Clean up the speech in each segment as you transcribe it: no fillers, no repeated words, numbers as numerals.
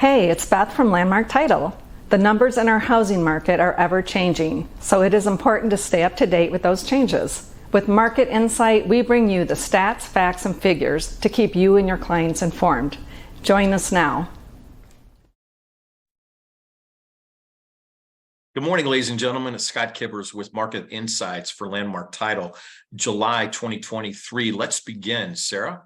Hey, it's Beth from Landmark Title. The numbers in our housing market are ever changing, so it is important to stay up to date with those changes. With Market Insight, we bring you the stats, facts, and figures to keep you and your clients informed. Join us now. Good morning, ladies and gentlemen. It's Scott Kiburz with Market Insights for Landmark Title, July 2023. Let's begin, Sarah.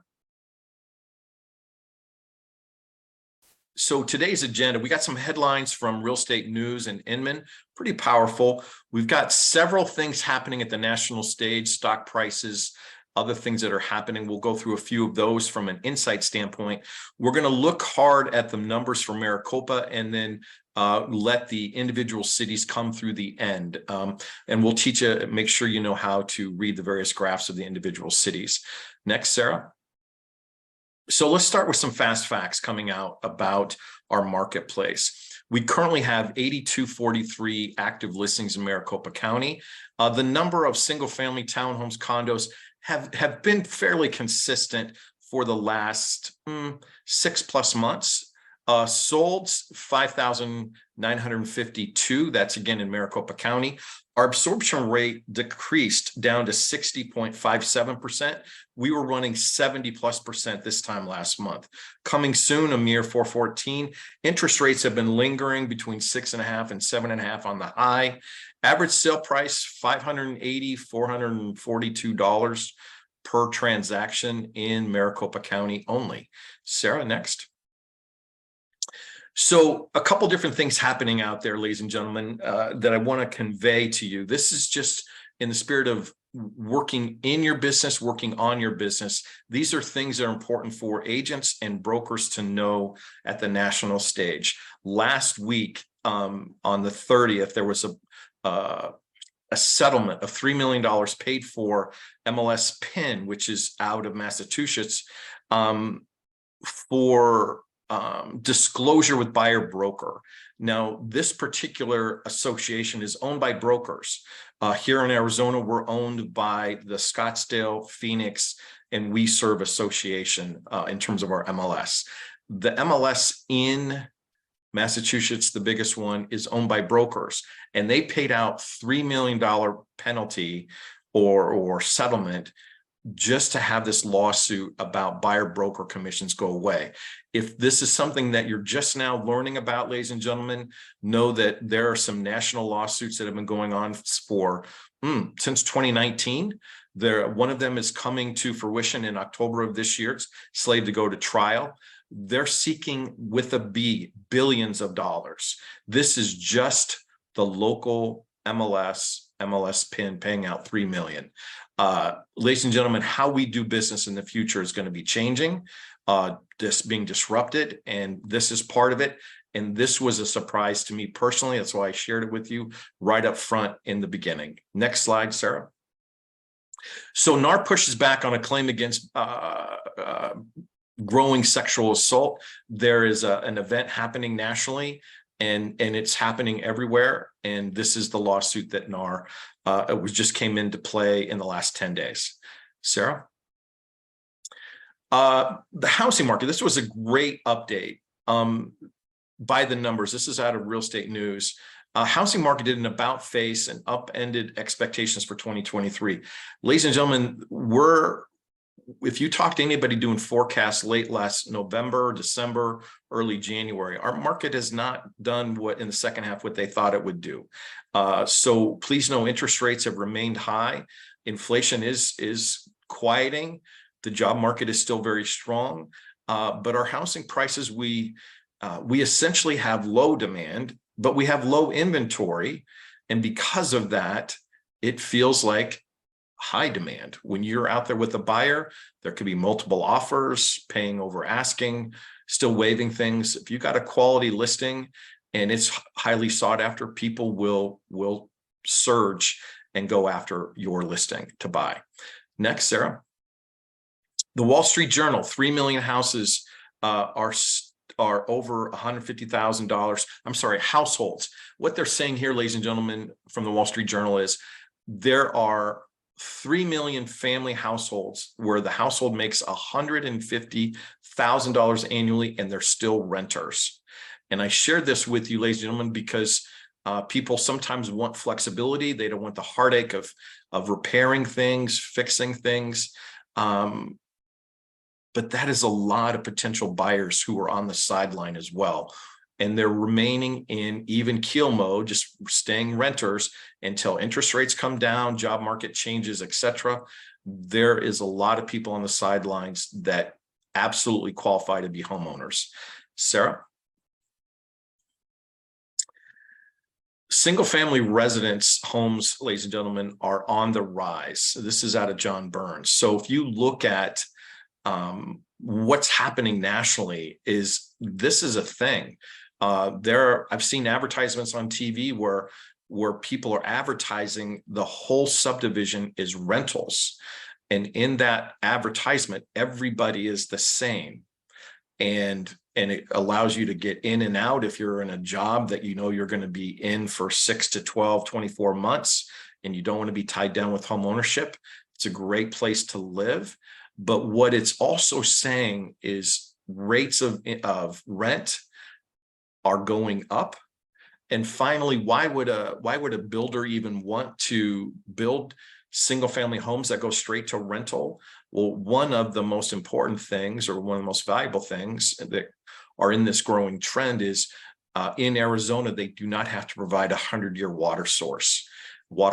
So today's agenda, we got some headlines from Real Estate News and Inman, pretty powerful. We've got several things happening at the national stage, stock prices, other things that are happening. We'll go through a few of those from an insight standpoint. We're going to look hard at the numbers for Maricopa and then let the individual cities come through the end. And we'll teach you, make sure you know how to read the various graphs of the individual cities. Next, Sarah. So let's start with some fast facts coming out about our marketplace. We currently have 8243 active listings in Maricopa County. The number of single-family townhomes, condos have been fairly consistent for the last 6+ months. Sold 5,952. That's again in Maricopa County. Our absorption rate decreased down to 60.57%. We were running 70+% this time last month. Coming soon, a mere 414. Interest rates have been lingering between 6.5 and 7.5 on the high. Average sale price $580, $442 per transaction in Maricopa County only. Sarah, next. So a couple different things happening out there, ladies and gentlemen, that I want to convey to you. This is just in the spirit of working in your business, working on your business. These are things that are important for agents and brokers to know at the national stage. Last week, on the 30th, there was a settlement of $3 million paid for MLS PIN, which is out of Massachusetts, for disclosure with buyer broker. Now, this particular association is owned by brokers. Here in Arizona, we're owned by the Scottsdale, Phoenix, and We Serve Association in terms of our MLS. The MLS in Massachusetts, the biggest one, is owned by brokers, and they paid out $3 million penalty or settlement just to have this lawsuit about buyer broker commissions go away. If this is something that you're just now learning about, ladies and gentlemen, know that there are some national lawsuits that have been going on for since 2019. One of them is coming to fruition in October of this year. It's slated to go to trial. They're seeking, with a B, billions of dollars. This is just the local MLS PIN paying out $3 million. Ladies and gentlemen, how we do business in the future is going to be changing, being disrupted, and this is part of it. And this was a surprise to me personally. That's why I shared it with you right up front in the beginning. Next slide, Sarah. So NAR pushes back on a claim against growing sexual assault. There is an event happening nationally, and it's happening everywhere. And this is the lawsuit that NAR just came into play in the last 10 days. Sarah? The housing market, this was a great update by the numbers. This is out of Real Estate News. Housing market did an about face and upended expectations for 2023. Ladies and gentlemen, if you talk to anybody doing forecasts late last November, December, early January, our market has not done what in the second half what they thought it would do. So please know interest rates have remained high. Inflation is quieting. The job market is still very strong, but our housing prices, we essentially have low demand, but we have low inventory, and because of that, it feels like high demand. When you're out there with a buyer, there could be multiple offers, paying over asking, still waiving things. If you got a quality listing and it's highly sought after, people will surge and go after your listing to buy. Next, Sarah. The Wall Street Journal, 3 million houses are over $150,000. I'm sorry, households. What they're saying here, ladies and gentlemen, from the Wall Street Journal is there are 3 million family households where the household makes $150,000 annually and they're still renters. And I share this with you, ladies and gentlemen, because people sometimes want flexibility. They don't want the heartache of repairing things, fixing things. But that is a lot of potential buyers who are on the sideline as well. And they're remaining in even keel mode, just staying renters until interest rates come down, job market changes, etc. There is a lot of people on the sidelines that absolutely qualify to be homeowners. Sarah? Single-family residence homes, ladies and gentlemen, are on the rise. This is out of John Burns. So if you look at what's happening nationally, this is a thing. I've seen advertisements on TV where people are advertising the whole subdivision is rentals. And in that advertisement, everybody is the same. And it allows you to get in and out if you're in a job that you know you're going to be in for 6 to 12, 24 months, and you don't want to be tied down with home ownership. It's a great place to live. But what it's also saying is rates of rent are going up. And finally, why would a builder even want to build single family homes that go straight to rental? Well, one of the most important things, or one of the most valuable things that are in this growing trend is in Arizona, they do not have to provide a 100-year water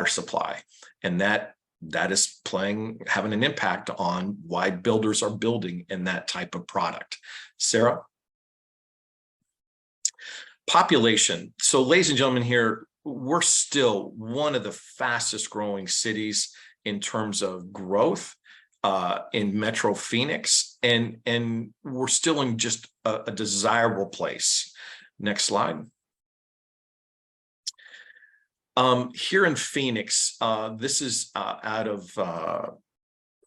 supply. And that is having an impact on why builders are building in that type of product. Sarah? Population. So ladies and gentlemen, here, we're still one of the fastest growing cities in terms of growth in Metro Phoenix, and we're still in just a desirable place. Next slide. Here in Phoenix, this is out of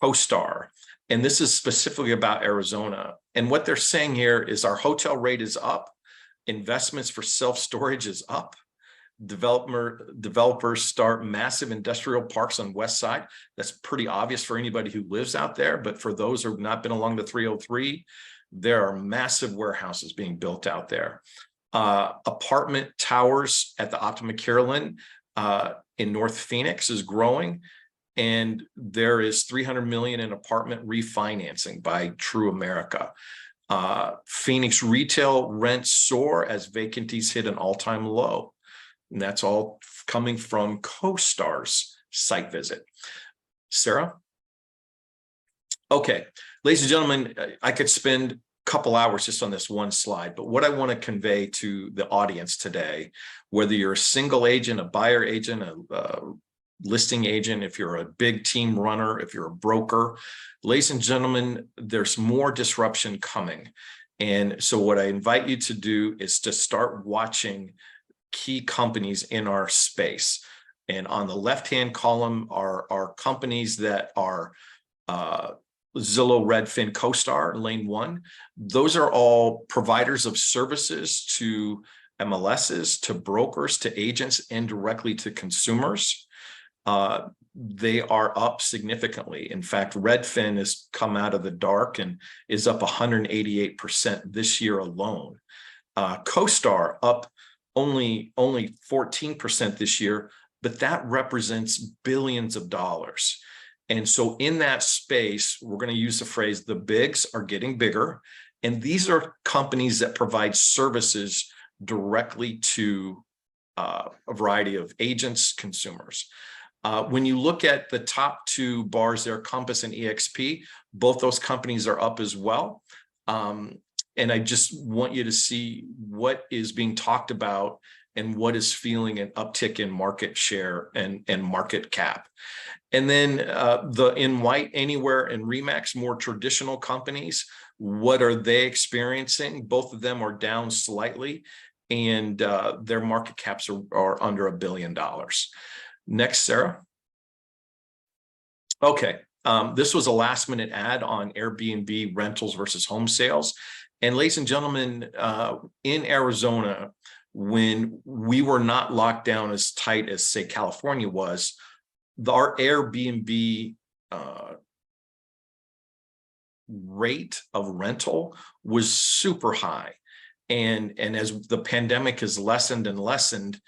CoStar, and this is specifically about Arizona. And what they're saying here is our hotel rate is up, investments for self-storage is up, developers start massive industrial parks on West Side. That's pretty obvious for anybody who lives out there, but for those who have not been along the 303, there are massive warehouses being built out there. Apartment towers at the Optima Kierland in North Phoenix is growing, and there is $300 million in apartment refinancing by True America. Phoenix retail rents soar as vacancies hit an all-time low. And that's all coming from CoStar's site visit. Sarah? Okay, ladies and gentlemen, I could spend a couple hours just on this one slide, but what I want to convey to the audience today, whether you're a single agent, a buyer agent, a listing agent, if you're a big team runner, if you're a broker, ladies and gentlemen, there's more disruption coming. And so what I invite you to do is to start watching key companies in our space. And on the left-hand column are companies that are Zillow, Redfin, CoStar, Lane One. Those are all providers of services to MLSs, to brokers, to agents, and directly to consumers. They are up significantly. In fact, Redfin has come out of the dark and is up 188% this year alone. CoStar up only 14% this year, but that represents billions of dollars. And so in that space, we're going to use the phrase, the bigs are getting bigger. And these are companies that provide services directly to a variety of agents, consumers. When you look at the top two bars there, Compass and EXP, both those companies are up as well. And I just want you to see what is being talked about and what is feeling an uptick in market share and market cap. And then in White, Anywhere, and Remax, more traditional companies, what are they experiencing? Both of them are down slightly, and their market caps are under $1 billion. Next, Sarah. Okay, this was a last-minute ad on Airbnb rentals versus home sales. And ladies and gentlemen, in Arizona, when we were not locked down as tight as, say, California was, our Airbnb rate of rental was super high. And as the pandemic has lessened and lessened,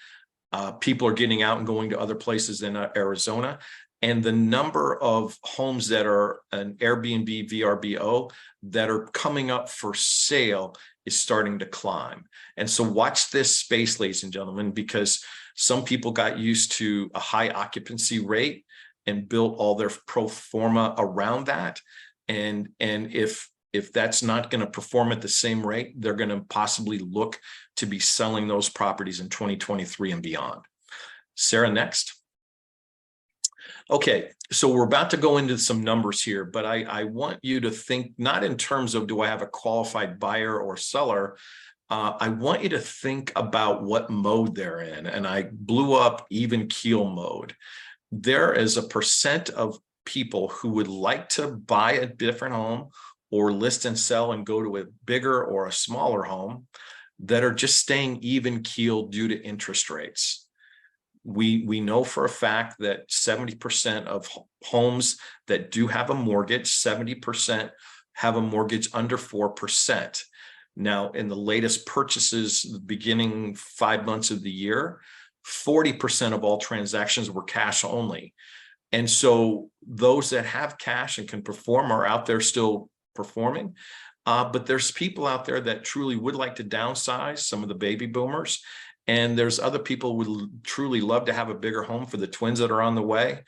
people are getting out and going to other places in Arizona. And the number of homes that are an Airbnb VRBO that are coming up for sale is starting to climb. And so watch this space, ladies and gentlemen, because some people got used to a high occupancy rate and built all their pro forma around that. And if that's not going to perform at the same rate, they're going to possibly look to be selling those properties in 2023 and beyond. Sarah, next. Okay, so we're about to go into some numbers here, but I want you to think not in terms of do I have a qualified buyer or seller. I want you to think about what mode they're in. And I blew up even keel mode. There is a percent of people who would like to buy a different home or list and sell and go to a bigger or a smaller home that are just staying even keel due to interest rates. We know for a fact that 70% of homes that do have a mortgage, 70% have a mortgage under 4%. Now, in the latest purchases, beginning 5 months of the year, 40% of all transactions were cash only. And so those that have cash and can perform are out there still performing. But there's people out there that truly would like to downsize, some of the baby boomers. And there's other people who would truly love to have a bigger home for the twins that are on the way.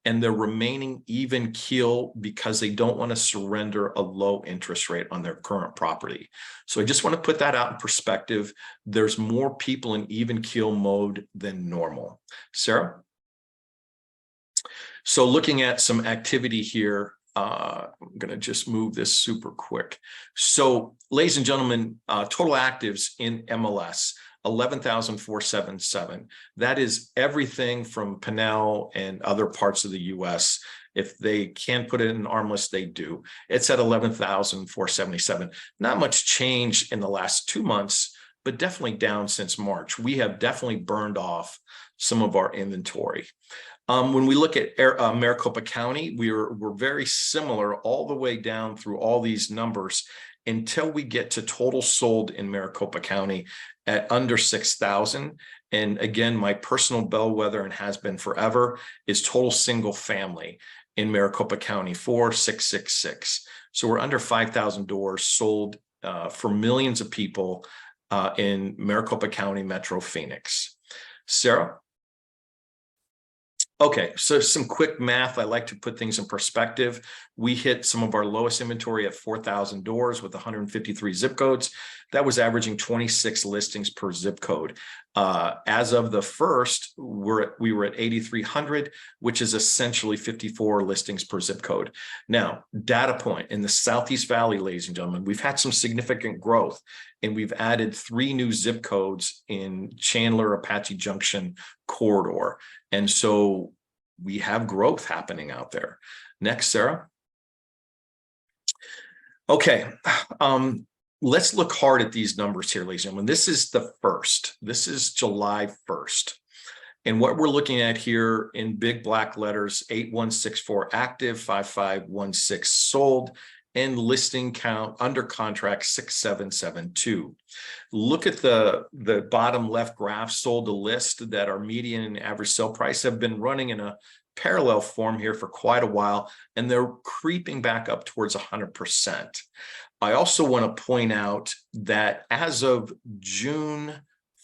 And they're remaining even keel because they don't want to surrender a low interest rate on their current property. So I just want to put that out in perspective. There's more people in even keel mode than normal. Sarah? So looking at some activity here, I'm going to just move this super quick. So ladies and gentlemen, total actives in MLS, 11,477. That is everything from Pinell and other parts of the US. If they can put it in ARMLS, they do. It's at 11,477. Not much change in the last 2 months, but definitely down since March. We have definitely burned off some of our inventory. When we look at Maricopa County, we're very similar all the way down through all these numbers until we get to total sold in Maricopa County at under 6,000. And again, my personal bellwether and has been forever is total single family in Maricopa County, 4,666. So we're under 5,000 doors sold for millions of people in Maricopa County, Metro Phoenix. Sarah? Okay, so some quick math. I like to put things in perspective. We hit some of our lowest inventory at 4,000 doors with 153 zip codes. That was averaging 26 listings per zip code. As of the first, we were at 8,300, which is essentially 54 listings per zip code. Now, data point in the Southeast Valley, ladies and gentlemen, we've had some significant growth, and we've added 3 new zip codes in Chandler, Apache Junction corridor. And so we have growth happening out there. Next, Sarah. Okay. Let's look hard at these numbers here, ladies and gentlemen. This is the first. This is July 1st. And what we're looking at here in big black letters, 8164 active, 5516 sold, and listing count under contract 6772. Look at the bottom left graph, sold to list, that our median and average sale price have been running in a parallel form here for quite a while, and they're creeping back up towards 100%. I also want to point out that as of June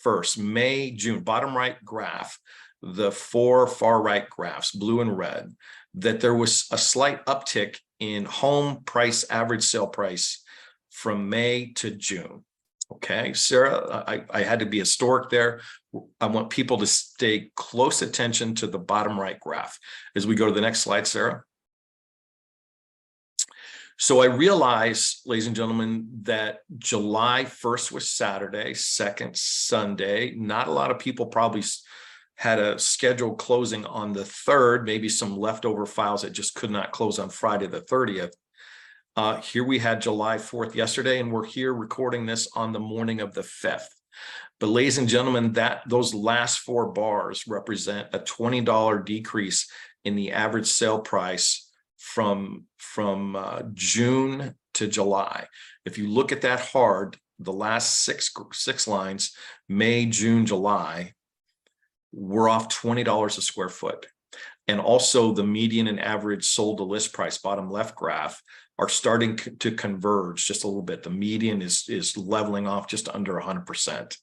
1st, May, June, bottom right graph, the 4 far right graphs, blue and red, that there was a slight uptick in home price, average sale price from May to June. Okay, Sarah, I had to be historic there. I want people to stay close attention to the bottom right graph. As we go to the next slide, Sarah. So I realize, ladies and gentlemen, that July 1st was Saturday, 2nd Sunday. Not a lot of people probably had a scheduled closing on the 3rd, maybe some leftover files that just could not close on Friday the 30th. Here we had July 4th yesterday, and we're here recording this on the morning of the 5th. But ladies and gentlemen, those last 4 bars represent a $20 decrease in the average sale price from June to July. If you look at that hard, the last six lines, May, June, July, we're off $20 a square foot. And also the median and average sold to list price, bottom left graph, are starting to converge just a little bit. The median is leveling off just under 100%.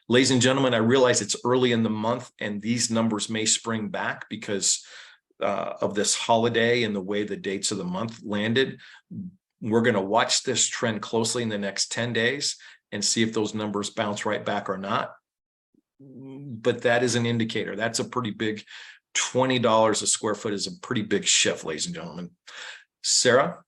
Ladies and gentlemen, I realize it's early in the month and these numbers may spring back because of this holiday and the way the dates of the month landed. We're going to watch this trend closely in the next 10 days and see if those numbers bounce right back or not. But that is an indicator. That's a pretty big $20 a square foot is a pretty big shift, ladies and gentlemen. Sarah?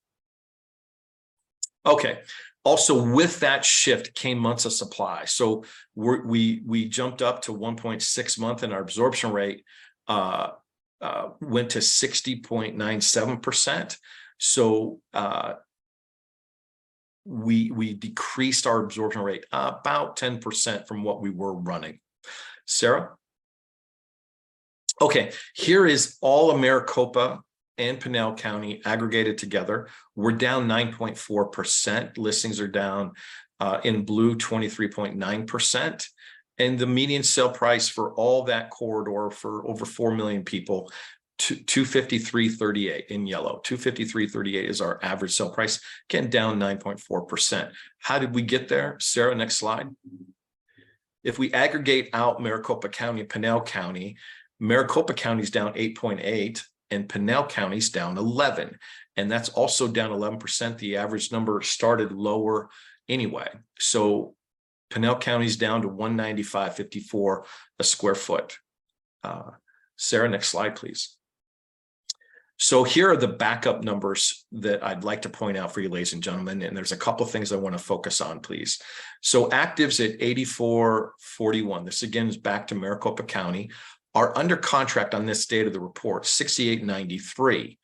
Okay. Also, with that shift came months of supply. So we jumped up to 1.6 month, and our absorption rate went to 60.97%. So we decreased our absorption rate about 10% from what we were running. Sarah? Okay, here is all of Maricopa and Pinal County aggregated together. We're down 9.4%. Listings are down in blue 23.9%. And the median sale price for all that corridor for over 4 million people, $253.38 in yellow. $253.38 is our average sale price, again, down 9.4%. How did we get there? Sarah, next slide. If we aggregate out Maricopa County and Pinal County, Maricopa County is down 8.8 and Pinal County is down 11. And that's also down 11%. The average number started lower anyway. So Pinal County is down to $195.54 a square foot. Sarah, next slide, please. So here are the backup numbers that I'd like to point out for you, ladies and gentlemen. And there's a couple of things I want to focus on, please. So actives at 8441. This again is back to Maricopa County. Are under contract on this date of the report, 6893.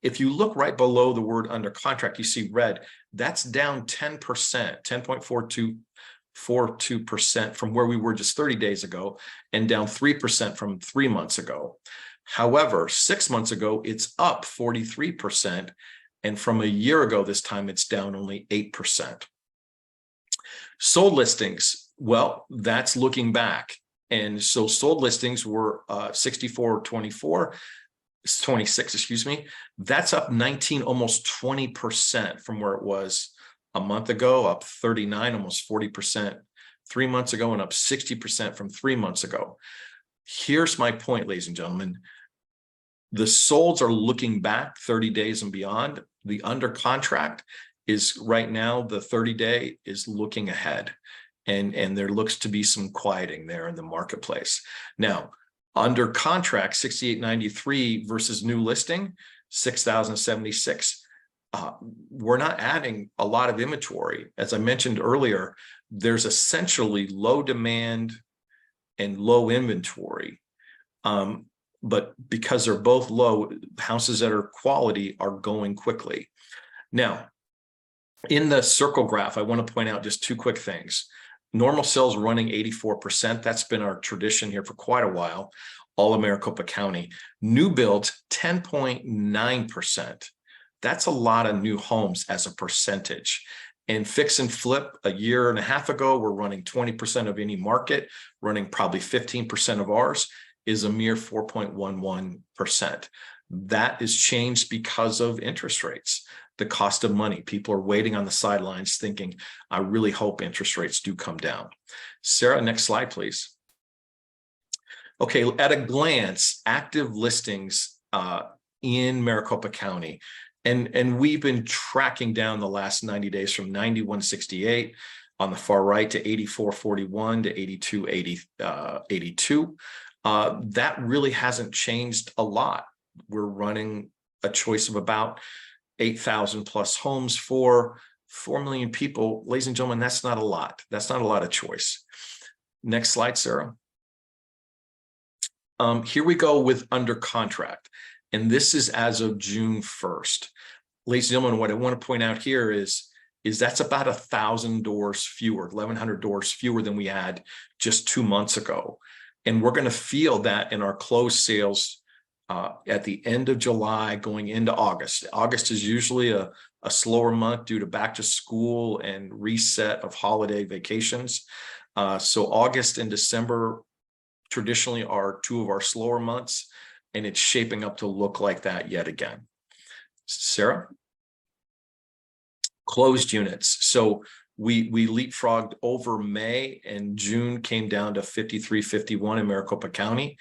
If you look right below the word under contract, you see red. That's down 10%, 10.42% from where we were just 30 days ago, and down 3% from 3 months ago. However, 6 months ago, it's up 43%. And from a year ago, this time it's down only 8%. Sold listings, well, that's looking back. And so sold listings were 26, excuse me. That's up 19, almost 20% from where it was a month ago, up 39, almost 40% 3 months ago, and up 60% from 3 months ago. Here's my point, ladies and gentlemen. The solds are looking back 30 days and beyond. The under contract is right now, the 30-day is looking ahead. And there looks to be some quieting there in the marketplace. Now, under contract, 6893 versus new listing, 6,076. We're not adding a lot of inventory. As I mentioned earlier, there's essentially low demand and low inventory. But because they're both low, houses that are quality are going quickly. Now, in the circle graph, I want to point out just two quick things. Normal sales running 84%. That's been our tradition here for quite a while, all of Maricopa County. New builds, 10.9%. That's a lot of new homes as a percentage. And fix and flip, a year and a half ago, we're running 20% of any market, running probably 15% of ours, is a mere 4.11%. That is changed because of interest rates. The cost of money. People are waiting on the sidelines thinking, I really hope interest rates do come down. Sarah, next slide, please. Okay, at a glance, active listings in Maricopa County. And we've been tracking down the last 90 days from 9168 on the far right to 8441 to 8282. That really hasn't changed a lot. We're running a choice of about 8,000 plus homes for 4 million people. Ladies and gentlemen, that's not a lot. That's not a lot of choice. Next slide, Sarah. Here we go with under contract. And this is as of June 1st. Ladies and gentlemen, what I want to point out here is that's about 1,000 doors fewer, 1,100 doors fewer than we had just 2 months ago. And we're going to feel that in our closed sales at the end of July going into August. August is usually a slower month due to back to school and reset of holiday vacations. So August and December traditionally are two of our slower months, and it's shaping up to look like that yet again. Sarah? Closed units. So we leapfrogged over May, and June came down to 5351 in Maricopa County.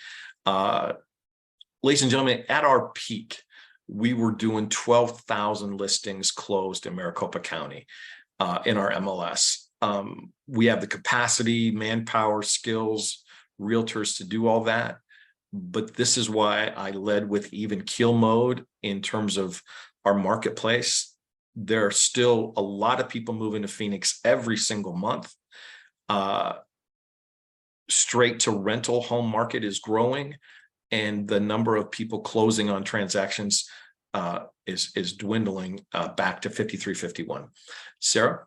Ladies and gentlemen, at our peak, we were doing 12,000 listings closed in Maricopa County in our MLS. We have the capacity, manpower, skills, realtors to do all that. But this is why I led with even keel mode in terms of our marketplace. There are still a lot of people moving to Phoenix every single month. Straight to rental home market is growing, and the number of people closing on transactions is dwindling back to 5351. Sarah?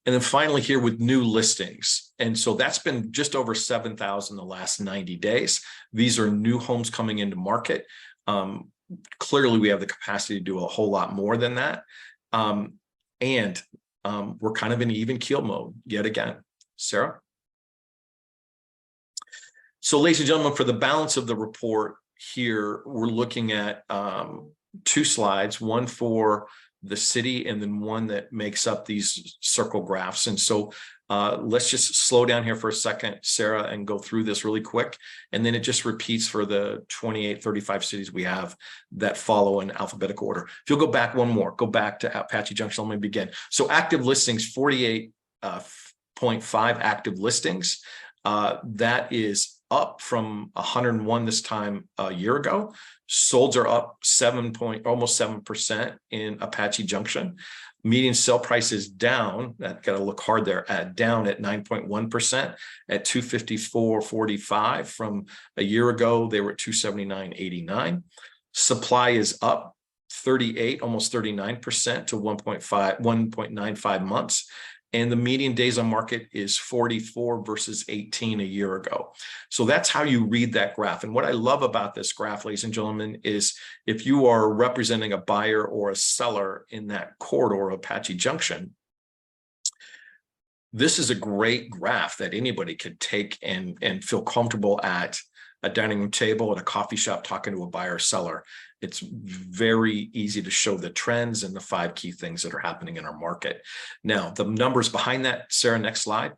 And then finally here with new listings. And so that's been just over 7,000 the last 90 days. These are new homes coming into market. Clearly, we have the capacity to do a whole lot more than that. And we're kind of in even keel mode yet again. Sarah? So, ladies and gentlemen, for the balance of the report here, we're looking at two slides, one for the city and then one that makes up these circle graphs. And so let's just slow down here for a second, Sarah, and go through this really quick. And then it just repeats for the 28, 35 cities we have that follow in alphabetical order. If you'll go back one more, go back to Apache Junction, let me begin. So active listings, 48.5 active listings. That is up from 101 this time a year ago. Solds are up almost 7% in Apache Junction. Median sale price is down. That got to look hard there. Down at 9.1% at 254.45 from a year ago. They were at 279.89. Supply is up 38, almost 39% to 1.95 months. And the median days on market is 44 versus 18 a year ago. So that's how you read that graph. And what I love about this graph, ladies and gentlemen, is if you are representing a buyer or a seller in that corridor of Apache Junction, this is a great graph that anybody could take and feel comfortable at a dining room table, at a coffee shop, talking to a buyer or seller. It's very easy to show the trends and the 5 key things that are happening in our market. Now, the numbers behind that, Sarah, next slide,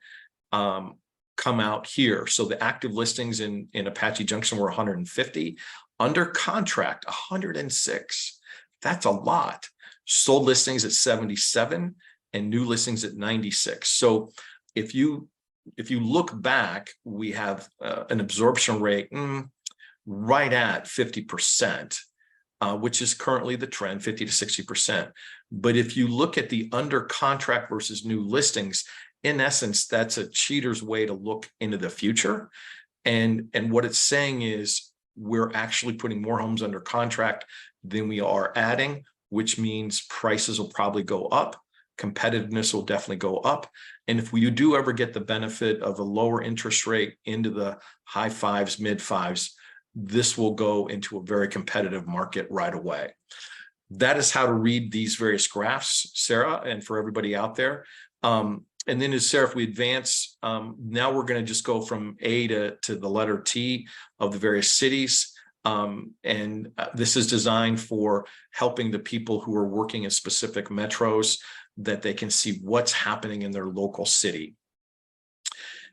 come out here. So the active listings in Apache Junction were 150. Under contract, 106. That's a lot. Sold listings at 77 and new listings at 96. So if you look back, we have an absorption rate right at 50%. Which is currently the trend, 50 to 60%. But if you look at the under contract versus new listings, in essence, that's a cheater's way to look into the future. And what it's saying is we're actually putting more homes under contract than we are adding, which means prices will probably go up. Competitiveness will definitely go up. And if we do ever get the benefit of a lower interest rate into the high 5s, mid 5s, this will go into a very competitive market right away. That is how to read these various graphs, Sarah, and for everybody out there. And then as Sarah, if we advance, now we're going to just go from A to the letter T of the various cities. And this is designed for helping the people who are working in specific metros that they can see what's happening in their local city.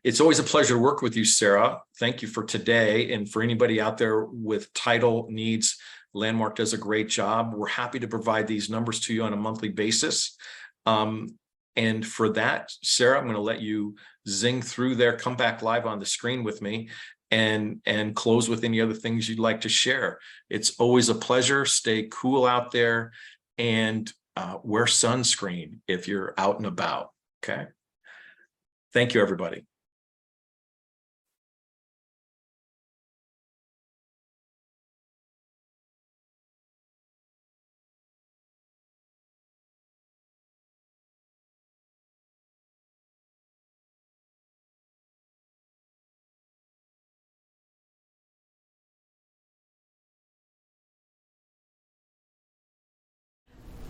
It's always a pleasure to work with you, Sarah. Thank you for today. And for anybody out there with title needs, Landmark does a great job. We're happy to provide these numbers to you on a monthly basis. And for that, Sarah, I'm going to let you zing through there, come back live on the screen with me, and close with any other things you'd like to share. It's always a pleasure. Stay cool out there and wear sunscreen if you're out and about. Okay. Thank you, everybody.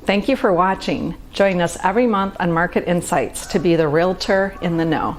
Thank you for watching. Join us every month on Market Insights to be the realtor in the know.